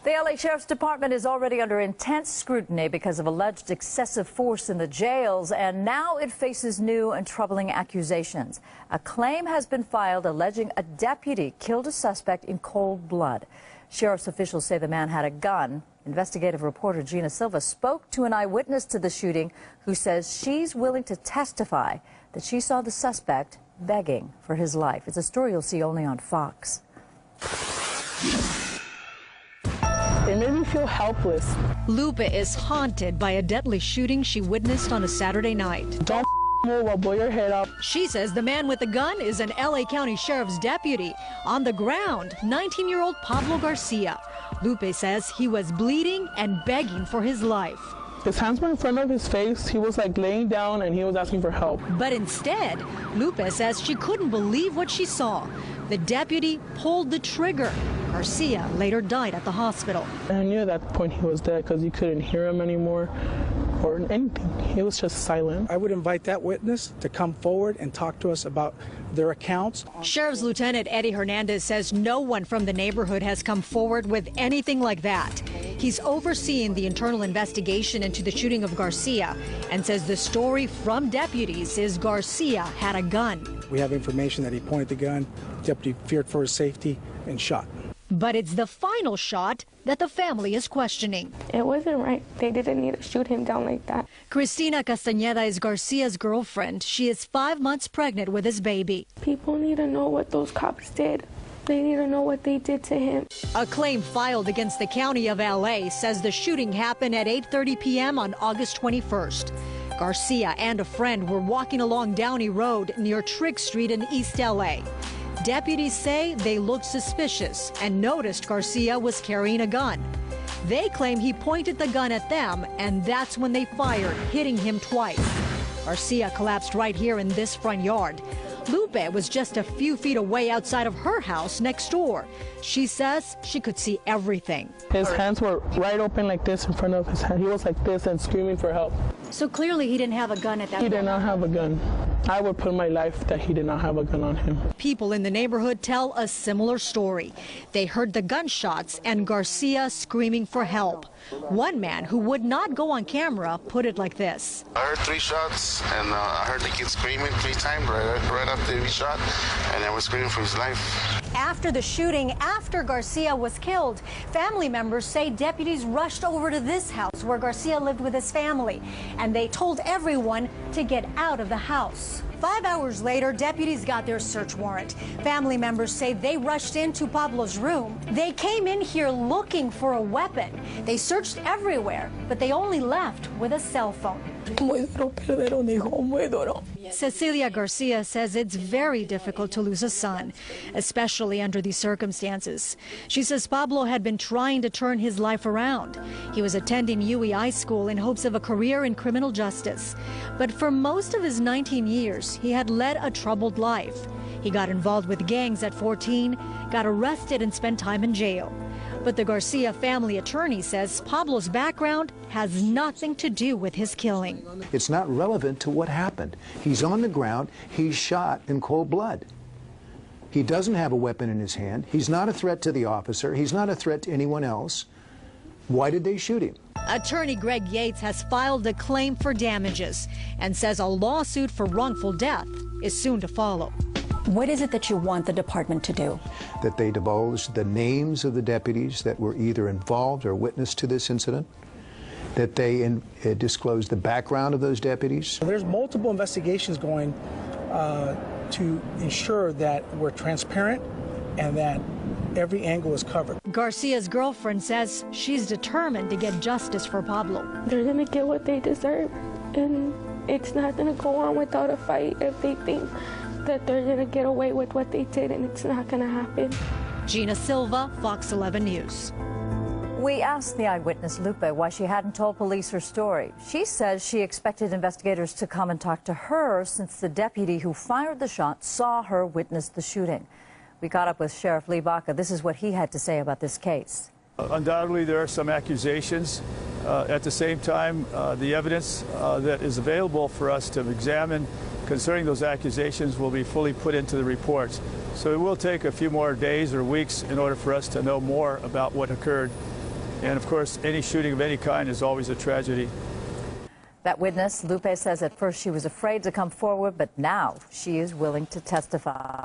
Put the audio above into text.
The LA Sheriff's Department is already under intense scrutiny because of alleged excessive force in the jails, and now it faces new and troubling accusations. A claim has been filed alleging a deputy killed a suspect in cold blood. Sheriff's officials say the man had a gun. Investigative reporter Gina Silva spoke to an eyewitness to the shooting who says she's willing to testify that she saw the suspect begging for his life. It's a story you'll see only on Fox. It made me feel helpless. Lupe is haunted by a deadly shooting she witnessed on a Saturday night. Don't move or blow your head up. She says the man with the gun is an LA County Sheriff's deputy. On the ground, 19-year-old Pablo Garcia. Lupe says he was bleeding and begging for his life. His hands were in front of his face. He was like laying down and he was asking for help. But instead, Lupe says she couldn't believe what she saw. The deputy pulled the trigger. Garcia later died at the hospital. I knew at that point he was dead because you couldn't hear him anymore or anything. He was just silent. I would invite that witness to come forward and talk to us about their accounts. Sheriff's Lieutenant Eddie Hernandez says no one from the neighborhood has come forward with anything like that. He's overseeing the internal investigation into the shooting of Garcia and says the story from deputies is Garcia had a gun. We have information that he pointed the gun, deputy feared for his safety, and shot. But it's the final shot that the family is questioning. It wasn't right. They didn't need to shoot him down like that. Cristina Castañeda is Garcia's girlfriend. She is 5 months pregnant with his baby. People need to know what those cops did. They need to know what they did to him. A claim filed against the county of LA says the shooting happened at 8:30 p.m. on August 21st. Garcia and a friend were walking along Downey Road near Trigg Street in East LA. Deputies say they looked suspicious and noticed Garcia was carrying a gun. They claim he pointed the gun at them, and that's when they fired, hitting him twice. Garcia collapsed right here in this front yard. Lupe was just a few feet away outside of her house next door. She says she could see everything. His hands were right open like this in front of his head. He was like this and screaming for help. So clearly he didn't have a gun at that point. He did not have a gun. I would put my life that he did not have a gun on him. People in the neighborhood tell a similar story. They heard the gunshots and Garcia screaming for help. One man who would not go on camera put it like this. I heard 3 shots and I heard the kid screaming 3 times right after every shot, and I was screaming for his life. After the shooting, after Garcia was killed, family members say deputies rushed over to this house where Garcia lived with his family, and they told everyone to get out of the house. 5 hours later, deputies got their search warrant. Family members say they rushed into Pablo's room. They came in here looking for a weapon. They searched everywhere, but they only left with a cell phone. Cecilia Garcia says it's very difficult to lose a son, especially under these circumstances. She says Pablo had been trying to turn his life around. He was attending UEI school in hopes of a career in criminal justice. But for most of his 19 years, he had led a troubled life. He got involved with gangs at 14, got arrested and spent time in jail. But the Garcia family attorney says Pablo's background has nothing to do with his killing. It's not relevant to what happened. He's on the ground. He's shot in cold blood. He doesn't have a weapon in his hand. He's not a threat to the officer. He's not a threat to anyone else. Why did they shoot him? Attorney Greg Yates has filed a claim for damages and says a lawsuit for wrongful death is soon to follow. What is it that you want the department to do? That they divulge the names of the deputies that were either involved or witness to this incident, that they disclose the background of those deputies. There's multiple investigations going to ensure that we're transparent and that every angle is covered. Garcia's girlfriend says she's determined to get justice for Pablo. They're going to get what they deserve, and it's not going to go on without a fight if they think that they're going to get away with what they did, and it's not going to happen. Gina Silva, Fox 11 News. We asked the eyewitness Lupe why she hadn't told police her story. She says she expected investigators to come and talk to her since the deputy who fired the shot saw her witness the shooting. We caught up with Sheriff Lee Baca. This is what he had to say about this case. Undoubtedly, there are some accusations. At the same time, the evidence that is available for us to examine concerning those accusations will be fully put into the reports. So it will take a few more days or weeks in order for us to know more about what occurred And of course, any shooting of any kind is always a tragedy. That witness, Lupe, says at first she was afraid to come forward, but now she is willing to testify.